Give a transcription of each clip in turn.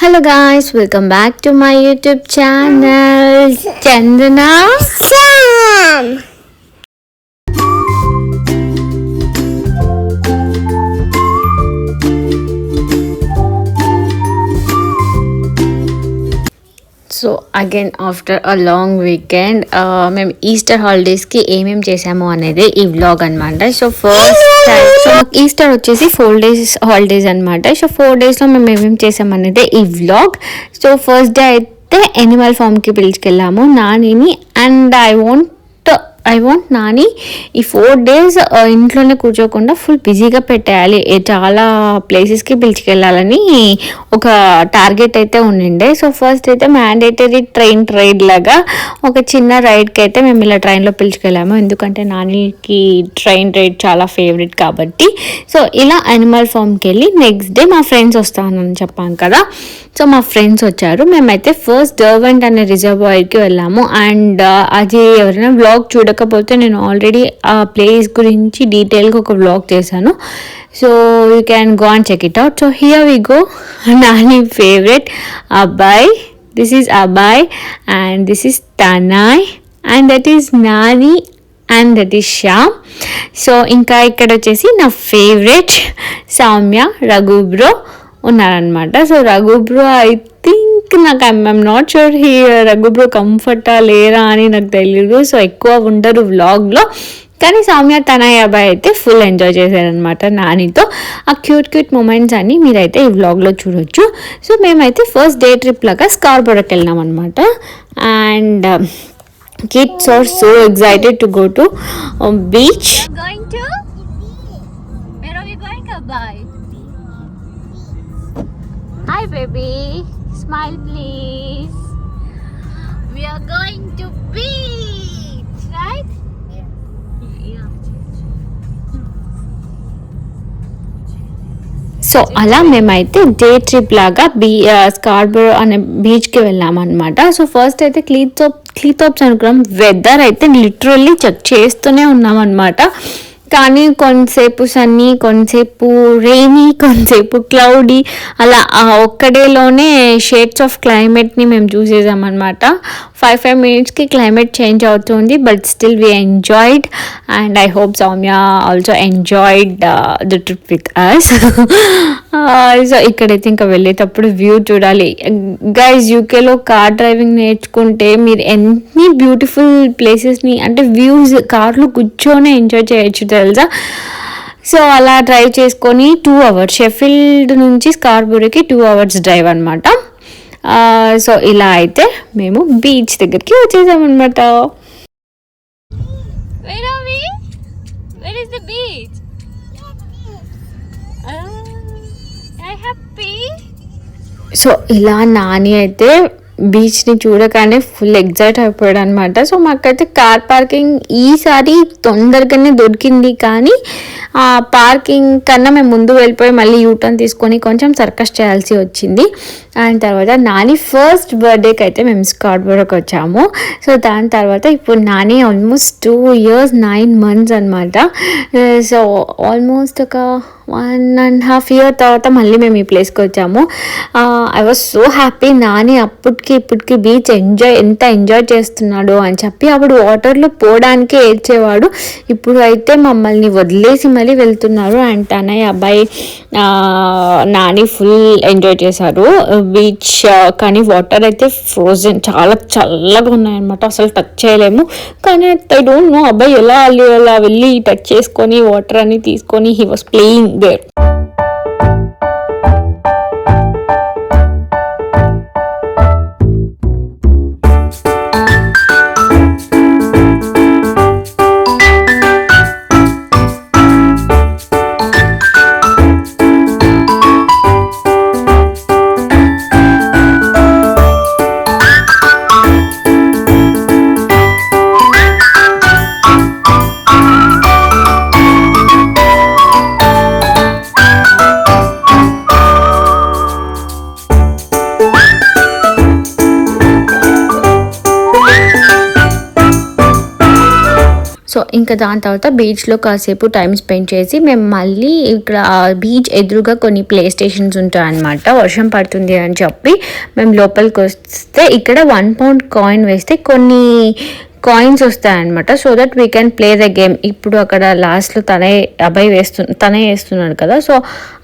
Hello guys, welcome back to my YouTube channel, Chandana Sam. So again after a long weekend మేము Easter హాలిడేస్కి ఏమేమి చేసాము అనేది ఈ vlog అనమాట. సో ఫస్ట్ సో ఈస్టర్ వచ్చేసి 4 days holidays అనమాట. సో 4 daysలో మేము ఏమేమి చేసాము అనేది ఈ వ్లాగ్. సో ఫస్ట్ డే అయితే ఎనిమల్ ఫామ్కి పిలుచుకెళ్ళాము నానిని. అండ్ ఐ వాంట్ నాని ఈ 4 days ఇంట్లోనే కూర్చోకుండా ఫుల్ బిజీగా పెట్టేయాలి, చాలా ప్లేసెస్కి పిలిచికెళ్ళాలని ఒక టార్గెట్ అయితే ఉండిండే. సో ఫస్ట్ అయితే మ్యాండేటరీ ట్రైన్ లాగా ఒక చిన్న రైడ్కి అయితే మేము ఇలా ట్రైన్లో పిలిచికెళ్ళాము, ఎందుకంటే నానికి ట్రైన్ రైడ్ చాలా ఫేవరెట్ కాబట్టి. సో ఇలా యానిమల్ ఫామ్కి వెళ్ళి నెక్స్ట్ డే మా ఫ్రెండ్స్ వస్తానని చెప్పాను కదా. సో మా ఫ్రెండ్స్ వచ్చారు. మేమైతే ఫస్ట్ డర్వెంట్ అనే రిజర్వాయర్కి వెళ్ళాము. అండ్ అది ఎవరైనా వ్లాగ్ చూడకపోతే నేను ఆల్రెడీ ఆ ప్లేస్ గురించి డీటెయిల్గా ఒక వ్లాగ్ చేశాను. So you can go and check it out. So here we go. Nani favourite Abbayi, this is Abbayi and this is Tanay and that is Nani and that is Shyam. So ఇంకా ఇక్కడ వచ్చేసి నా ఫేవరెట్ సౌమ్య, రఘు బ్రో ఉన్నారనమాట. So Raghu bro I think నాకు I'm not sure Raghu bro కంఫర్టా లేరా అని నాకు తెలియదు. సో ఎక్కువ ఉండరు వ్లాగ్లో, కానీ సౌమ్య తనయ్య అబ్బాయి అయితే ఫుల్ ఎంజాయ్ చేశారనమాట నానితో. ఆ క్యూట్ మూమెంట్స్ అన్ని మీరైతే ఈ వ్లాగ్లో చూడొచ్చు. సో మేమైతే ఫస్ట్ డే ట్రిప్ లాగా స్కార్బోరోకి వెళ్ళినాం అనమాట. And kids are so excited to go to beach. Going to? Where are we going, Kabay? Hi, baby. Smile, please. We are going to beach, right? Yeah. So అలా మేమైతే day trip లాగా స్కార్బోరో అనే బీచ్కి వెళ్ళామన్నమాట. So first అయితే క్లీథోప్స్ అనుకున్నాం. Weather అయితే literally check చేస్తూనే ఉన్నామన్నమాట. కానీ కొంతసేపు సన్నీ, కొంతసేపు రెయినీ, కొంతసేపు క్లౌడీ, అలా ఒక్కడేలోనే షేడ్స్ ఆఫ్ క్లైమేట్ని మేము చూసేసామన్నమాట. 5 minutesకి క్లైమేట్ చేంజ్ అవుతుంది, but still we enjoyed. And I hope Soumya also enjoyed the trip with us. So ఇక్కడైతే ఇంకా వెళ్ళేటప్పుడు వ్యూ చూడాలి గైజ్. యూకేలో కార్ డ్రైవింగ్ నేర్చుకుంటే మీరు ఎన్ని బ్యూటిఫుల్ ప్లేసెస్ని అంటే వ్యూస్ కార్లో కూర్చొని ఎంజాయ్ చేయొచ్చు తెలుసా. సో అలా డ్రైవ్ చేసుకొని 2 hours షెఫీల్డ్ నుంచి స్కార్బోరోకి 2 hours డ్రైవ్ అనమాట. సో ఇలా అయితే మేము బీచ్ దగ్గరికి వచ్చేసామన్నమాట. Where are we? Where is the beach? I'm happy. So ఇలా నాని అయితే బీచ్ని చూడగానే ఫుల్ ఎగ్జైట్ అయిపోయాడు అనమాట. సో మాకైతే కార్ పార్కింగ్ ఈసారి తొందరగానే దొరికింది, కానీ ఆ పార్కింగ్ కన్నా మేము ముందు వెళ్ళిపోయి మళ్ళీ యూటర్న్ తీసుకొని కొంచెం సర్కస్ చేయాల్సి వచ్చింది. అండ్ తర్వాత నాని ఫస్ట్ బర్త్డేకి అయితే మేము స్కార్బోరోకి వచ్చాము. సో దాని తర్వాత ఇప్పుడు నాని ఆల్మోస్ట్ 2 years 9 months అనమాట. సో ఆల్మోస్ట్ ఒక 1.5 year తర్వాత మళ్ళీ మేము ఈ ప్లేస్కి వచ్చాము. I was so happy. Nani ఇప్పటికి బీచ్ ఎంత ఎంజాయ్ చేస్తున్నాడు అని చెప్పి అప్పుడు వాటర్లో పోవడానికే ఏడ్చేవాడు. ఇప్పుడు అయితే మమ్మల్ని వదిలేసి మళ్ళీ వెళ్తున్నారు. అండ్ తనయ్య అబ్బాయి నాని ఫుల్ ఎంజాయ్ చేశారు బీచ్. కానీ వాటర్ అయితే ఫ్రోజన్, చాలా చల్లగా ఉన్నాయన్నమాట, అసలు టచ్ చేయలేము. కానీ ఐ డోంట్ నో అబ్బాయి ఎలా వెళ్ళి టచ్ చేసుకొని వాటర్ అని తీసుకొని హీ వాస్ ప్లేయింగ్ దేర్. ఇంకా దాని తర్వాత బీచ్లో కాసేపు టైం స్పెండ్ చేసి మేము మళ్ళీ ఇక్కడ బీచ్ ఎదురుగా కొన్ని ప్లే స్టేషన్స్ ఉంటాయన్నమాట. వర్షం పడుతుంది అని చెప్పి మేము లోపలికి వస్తే ఇక్కడ £1 కాయిన్ వేస్తే కొన్ని కాయిన్స్ వస్తాయన్నమాట. So that we can play the game. ఇప్పుడు అక్కడ లాస్ట్లో తనే వేస్తున్నాడు కదా, సో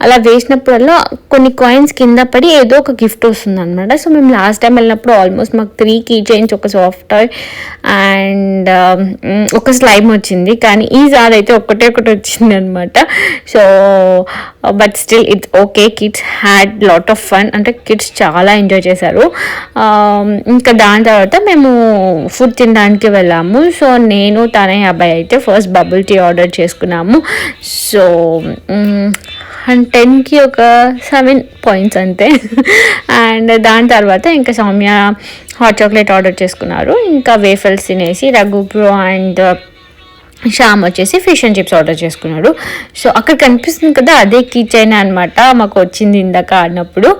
అలా వేసినప్పుడల్లా కొన్ని కాయిన్స్ కింద పడి ఏదో ఒక గిఫ్ట్ వస్తుంది అనమాట. సో మేము లాస్ట్ టైం వెళ్ళినప్పుడు ఆల్మోస్ట్ మాకు 3 కీ చైన్స్, ఒక సాఫ్ట్ టాయ్ అండ్ ఒక స్లైమ్ వచ్చింది. కానీ ఈసారి అయితే ఒకటి వచ్చింది అనమాట. So but still it's okay. Kids had lot of fun, అంటే కిడ్స్ చాలా ఎంజాయ్ చేశారు. ఇంకా దాని తర్వాత మేము ఫుడ్ తినడానికి వెళ్ళాము. సో నేను తనే అబ్బాయి అయితే ఫస్ట్ బబుల్ టీ ఆర్డర్ చేసుకున్నాము. సో 10కి ఒక 7 పాయింట్స్ అంతే. అండ్ దాని తర్వాత ఇంకా సౌమ్య హాట్ చాక్లెట్ ఆర్డర్ చేసుకున్నారు. ఇంకా వేఫల్స్ తినేసి రఘు బ్రో అండ్ శ్యామ్ వచ్చేసి ఫిష్ అండ్ చిప్స్ ఆర్డర్ చేసుకున్నాడు. సో అక్కడ కనిపిస్తుంది కదా, అదే కీ చైన్ అనమాట మాకు వచ్చింది ఇందాక ఆడినప్పుడు.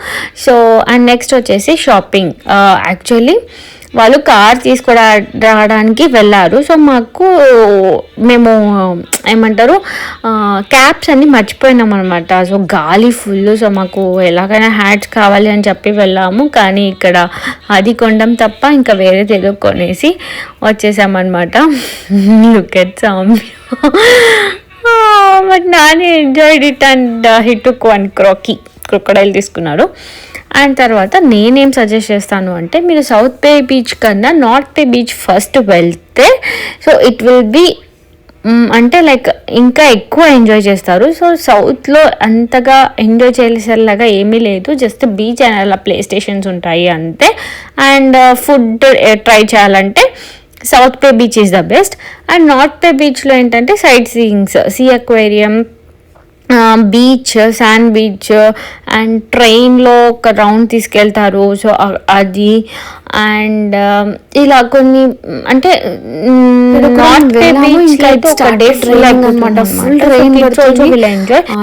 సో అండ్ నెక్స్ట్ వచ్చేసి షాపింగ్. యాక్చువల్లీ వాళ్ళు కార్ తీసుకురావడానికి వెళ్ళారు. సో మేము ఏమంటారు క్యాప్స్ అన్నీ మర్చిపోయినాం అనమాట. సో గాలి ఫుల్. సో మాకు ఎలాగైనా హ్యాట్స్ కావాలి అని చెప్పి వెళ్ళాము. కానీ ఇక్కడ అది కొనడం తప్ప ఇంకా వేరేది ఏదో కొనేసి వచ్చేసామన్నమాట. Look at Soumya. But Nani enjoyed it and he took 1 crocodile తీసుకున్నాడు. అండ్ తర్వాత నేనేం సజెస్ట్ చేస్తాను అంటే, మీరు సౌత్ బే బీచ్ కన్నా నార్త్ బే బీచ్ ఫస్ట్ వెళ్తే సో ఇట్ విల్ బీ అంటే లైక్ ఇంకా ఎక్కువ ఎంజాయ్ చేస్తారు. సో సౌత్లో అంతగా ఎంజాయ్ చేసేలాగా ఏమీ లేదు, జస్ట్ బీచ్ అండ్ అలా ప్లే స్టేషన్స్ ఉంటాయి అంతే. అండ్ ఫుడ్ ట్రై చేయాలంటే south bay beach is the best. And north bay బీచ్లో ఏంటంటే sight seeings, sea aquarium, beach, sand beach and ట్రైన్లో ఒక రౌండ్ తీసుకెళ్తారు. సో అది అండ్ ఇలా కొన్ని అంటే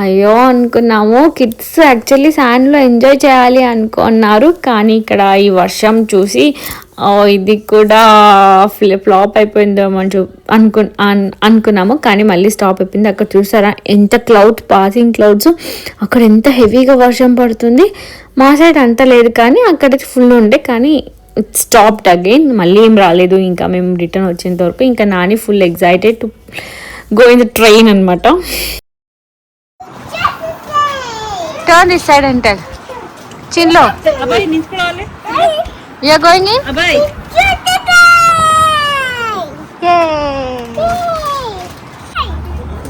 అయ్యో అనుకున్నాము. కిడ్స్ యాక్చువల్లీ శాండ్లో ఎంజాయ్ చేయాలి అనుకున్నారు. కానీ ఇక్కడ ఈ వర్షం చూసి ఇది కూడా ఫ్లాప్ అయిపోయిందేమో అనుకున్నాము. కానీ మళ్ళీ స్టాప్ అయిపోయింది. అక్కడ చూసారా ఎంత పాసింగ్ క్లౌడ్స్, అక్కడ ఎంత హెవీగా వర్షం పడుతుంది. మా సైడ్ అంత లేదు కానీ అక్కడ ఫుల్ ఉండే, కానీ ఇట్ స్టాప్డ్ అగైన్. మళ్ళీ ఏం రాలేదు. ఇంకా మేము రిటర్న్ వచ్చేంత వరకు ఇంకా Nani full excited to go in the train అనమాట. టర్న్ దిస్ సైడ్ అంటర్ చిన్లో. You are going in? Abhay. Yay!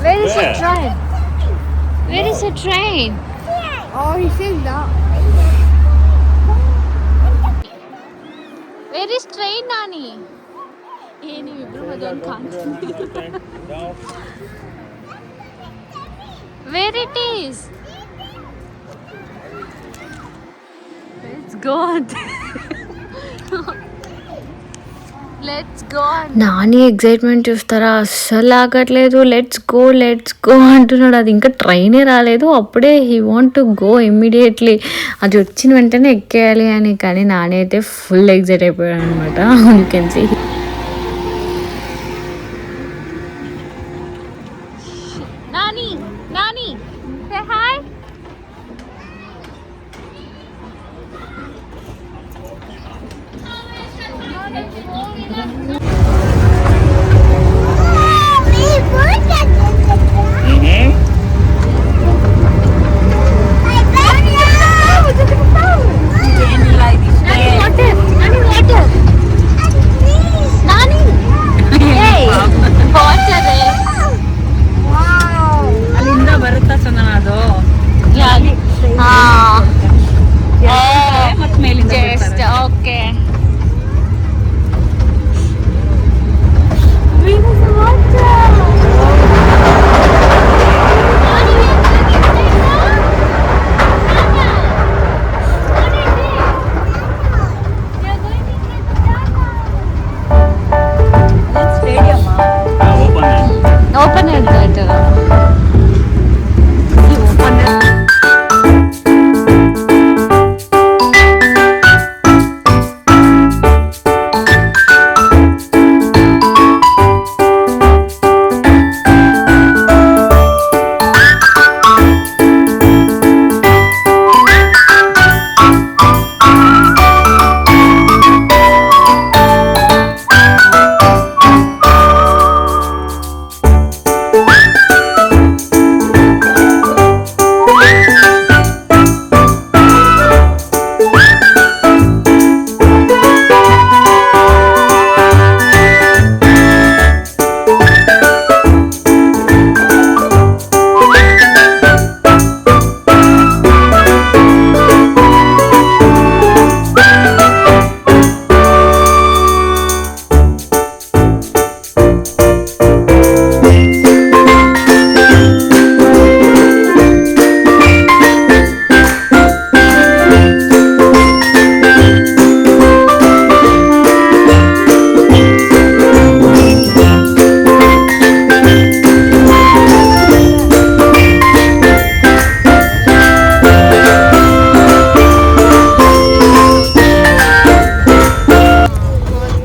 Where is the train? Where is the train? Oh, he says that. Where is train, Nani? Hey, you ibru madon kanstundi. Where it is? Let's go. Nani excitement చూస్తారా, అస్సలు ఆగట్లేదు. Let's go అంటున్నాడు. అది ఇంకా ట్రైనే రాలేదు, అప్పుడే he want to go immediately. అది వచ్చిన వెంటనే ఎక్కేయాలి అని. కానీ నాని అయితే ఫుల్ ఎగ్జైట్ అయిపోయాడు అనమాట. You can see. Nani say hi.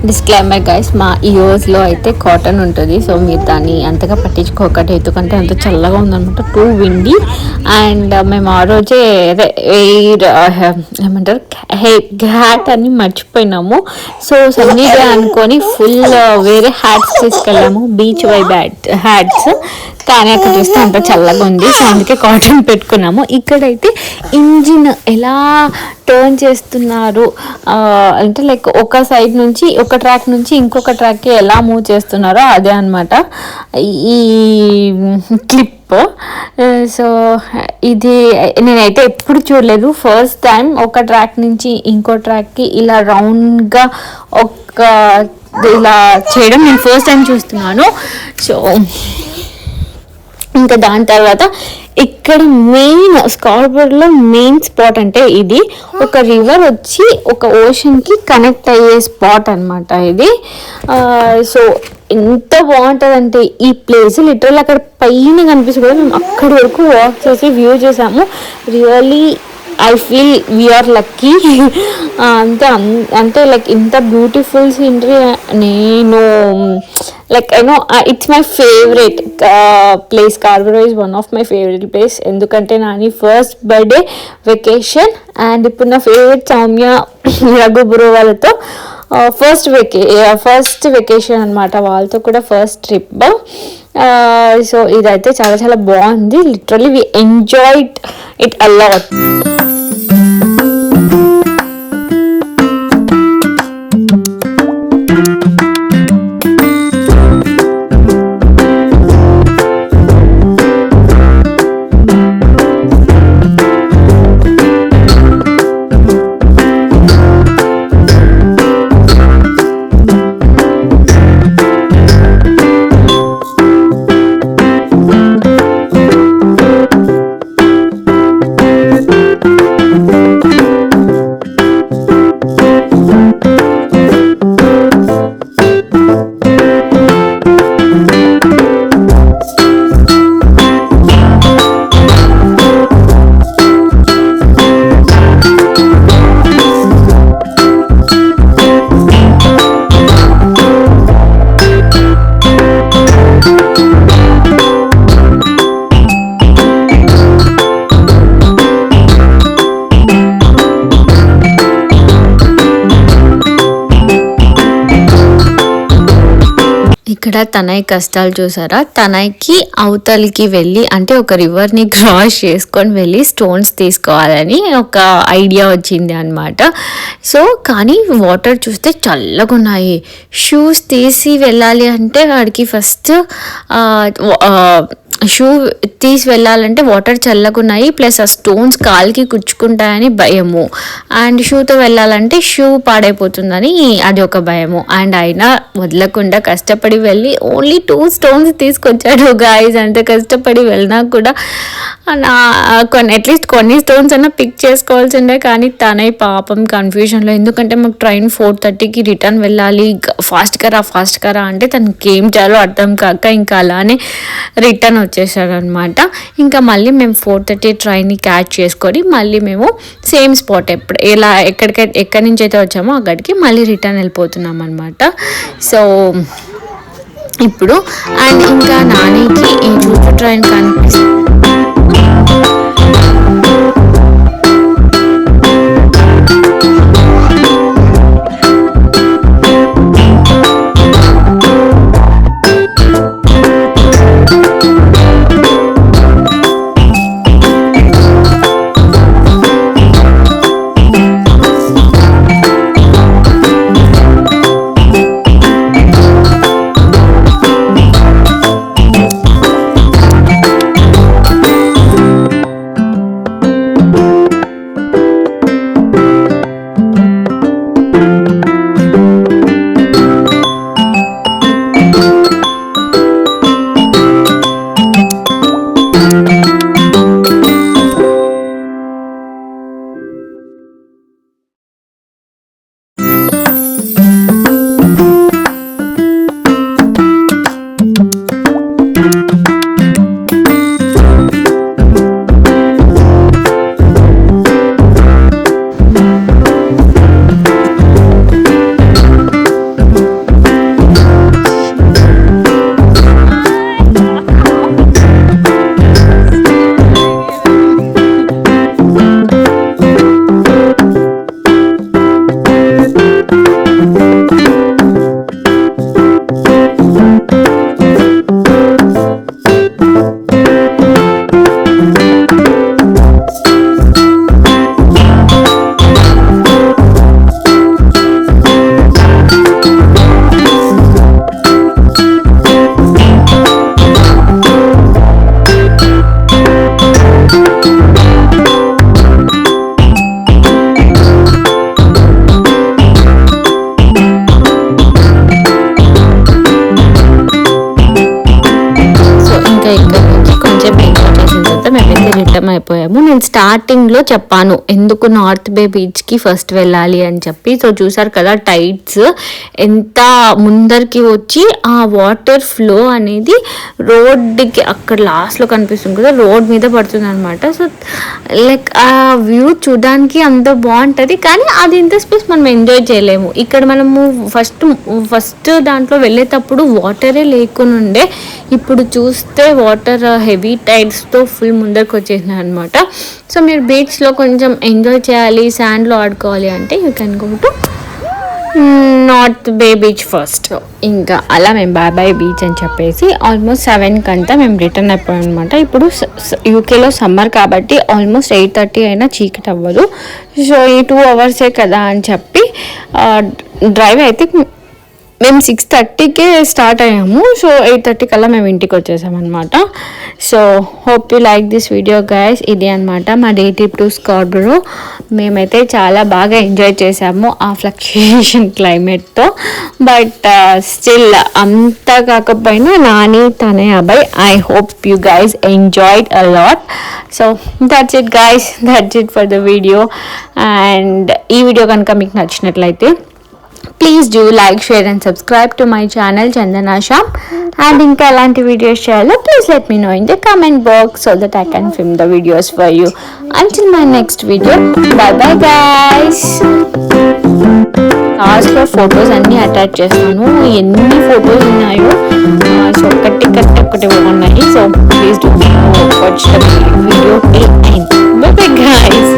Disclaimer guys, మా ఇయర్స్లో అయితే కాటన్ ఉంటుంది, సో మీరు దాన్ని అంతగా పట్టించుకోకండి, ఎందుకంటే అంత చల్లగా ఉందన్నమాట, టూ విండి. అండ్ మేము ఆ రోజే అదే ఏమంటారు హ్యాట్ అని మర్చిపోయినాము. సో సన్నీగా అనుకొని ఫుల్ వేరే హ్యాట్స్ తీసుకెళ్ళాము, బీచ్ వైబ్ హ్యాట్స్. కానీ అక్కడ చూస్తే అంత చల్లగా ఉంది, సో అందుకే కాటన్ పెట్టుకున్నాము. ఇక్కడైతే ఇంజిన్ ఎలా టర్న్ చేస్తున్నారు అంటే లైక్ ఒక సైడ్ నుంచి ఒక ట్రాక్ నుంచి ఇంకొక ట్రాక్కి ఎలా మూవ్ చేస్తున్నారో అదే అనమాట ఈ క్లిప్. సో ఇది నేనైతే ఎప్పుడు చూడలేదు, ఫస్ట్ టైం ఒక ట్రాక్ నుంచి ఇంకో ట్రాక్కి ఇలా రౌండ్గా ఒక ఇలా చేయడం నేను ఫస్ట్ టైం చూస్తున్నాను. సో ఇంకా దాని తర్వాత ఇక్కడ మెయిన్ స్కార్బోర్డ్లో మెయిన్ స్పాట్ అంటే ఇది ఒక రివర్ వచ్చి ఒక ఓషన్కి కనెక్ట్ అయ్యే స్పాట్ అనమాట ఇది. సో ఎంత బాగుంటుందంటే ఈ ప్లేస్ లిటరల్ అక్కడ పైన కనిపిస్తుంది కూడా, మేము అక్కడి వరకు వాక్ చేసి వ్యూ చేసాము. Really I feel we're lucky. అంటే లైక్ ఇంత బ్యూటిఫుల్ సీనరీ నేను like I know it's my favourite place. Scarborough is one of my favourite place, ఎందుకంటే Nani first birthday vacation and ఇప్పుడు నా ఫేవరెట్ సౌమ్య రఘు బ్రో వాళ్ళతో ఫస్ట్ వెకేషన్ అనమాట, వాళ్ళతో కూడా ఫస్ట్ ట్రిప్. సో ఇదైతే చాలా చాలా బాగుంది, literally we enjoyed it a lot. ఇక్కడ తనయ్ కష్టాలు చూసారా, తనయ్కి అవతలికి వెళ్ళి అంటే ఒక రివర్ని క్రాస్ చేసుకొని వెళ్ళి స్టోన్స్ తీసుకోవాలని ఒక ఐడియా వచ్చింది అనమాట. సో కానీ వాటర్ చూస్తే చల్లగా ఉన్నాయి, షూస్ తీసి వెళ్ళాలి అంటే వాడికి ఫస్ట్ షూ తీసి వెళ్ళాలంటే వాటర్ చల్లగున్నాయి, ప్లస్ ఆ స్టోన్స్ కాలికి కుచ్చుకుంటాయని భయము, అండ్ షూతో వెళ్ళాలంటే షూ పాడైపోతుందని అది ఒక భయము. అండ్ అయినా వదలకుండా కష్టపడి వెళ్ళి ఓన్లీ 2 స్టోన్స్ తీసుకొచ్చాడు గాయస్. అంత కష్టపడి వెళ్ళినా కూడా అట్లీస్ట్ కొన్ని స్టోన్స్ అన్నా పిక్ చేసుకోవాల్సిందే, కానీ తనై పాపం కన్ఫ్యూజన్లో, ఎందుకంటే మాకు ట్రైన్ 4:30కి రిటర్న్ వెళ్ళాలి, ఫాస్ట్గా రా అంటే తనకి ఏం చేయాలో అర్థం కాక ఇంకా అలానే రిటర్న్ వచ్చేసాడనమాట. ఇంకా మళ్ళీ మేము 4:30 ట్రైన్ని క్యాచ్ చేసుకొని మళ్ళీ మేము సేమ్ స్పాట్ ఎక్కడి నుంచి అయితే వచ్చామో అక్కడికి మళ్ళీ రిటర్న్ వెళ్ళిపోతున్నాం అనమాట. సో ఇప్పుడు అండ్ ఇంకా నానికి ఈ చూచు ట్రైన్ కనిపిస్తుంది. వెళ్ళాము. నేను స్టార్టింగ్లో చెప్పాను ఎందుకు నార్త్ బే బీచ్కి ఫస్ట్ వెళ్ళాలి అని చెప్పి. సో చూసారు కదా టైడ్స్ ఎంత ముందరికి వచ్చి ఆ వాటర్ ఫ్లో అనేది రోడ్డుకి అక్కడ లాస్ట్లో కనిపిస్తుంది కదా, రోడ్ మీద పడుతుంది అనమాట. సో లైక్ ఆ వ్యూ చూడడానికి అంత బాగుంటుంది, కానీ అది ఇంత స్పేస్ మనం ఎంజాయ్ చేయలేము. ఇక్కడ మనము ఫస్ట్ దాంట్లో వెళ్ళేటప్పుడు వాటరే లేకునుండే, ఇప్పుడు చూస్తే వాటర్ హెవీ టైడ్స్తో ఫుల్ ముందరికి వచ్చేసినాయి అనమాట. సో మీరు బీచ్లో కొంచెం ఎంజాయ్ చేయాలి, శాండ్లో ఆడుకోవాలి అంటే you can go to North bay beach first. ఇంకా అలా మేము బాయ్ బీచ్ అని చెప్పేసి ఆల్మోస్ట్ 7కి అంతా మేము రిటర్న్ అయిపోయాం అనమాట. ఇప్పుడు యూకేలో సమ్మర్ కాబట్టి ఆల్మోస్ట్ 8:30 అయినా చీకటి అవ్వదు. సో ఈ 2 అవర్సే కదా అని చెప్పి డ్రైవ్ అయితే మేము 6:30కే స్టార్ట్ అయ్యాము. సో 8:30 కల్లా మేము ఇంటికి వచ్చేసామన్నమాట. So hope you like this video guys. ఇది అనమాట మా డే ట్రిప్ టు స్కార్బరో. మేమైతే చాలా బాగా ఎంజాయ్ చేసాము ఆ ఫ్లక్చుయేషన్ క్లైమేట్తో. బట్ స్టిల్ అంత కాకపోయినా నాని తనే అబ్బాయి. I hope you guys enjoyed a lot. So that's it guys, that's it for the video. And ఈ వీడియో కనుక మీకు నచ్చినట్లయితే please do like, share and subscribe to my channel Chandana Shyam. And ఇంకా ఎలాంటి వీడియోస్ చేయాలో please let me know in the comment box so that I can film the videos for you. Until my next video, bye bye guys. లాస్ట్లో photos అన్నీ attach చేస్తాను, ఎన్ని photos ఉన్నాయో. So ఒకటి బాగున్నాయి. So please do watch the video till end. By bye guys.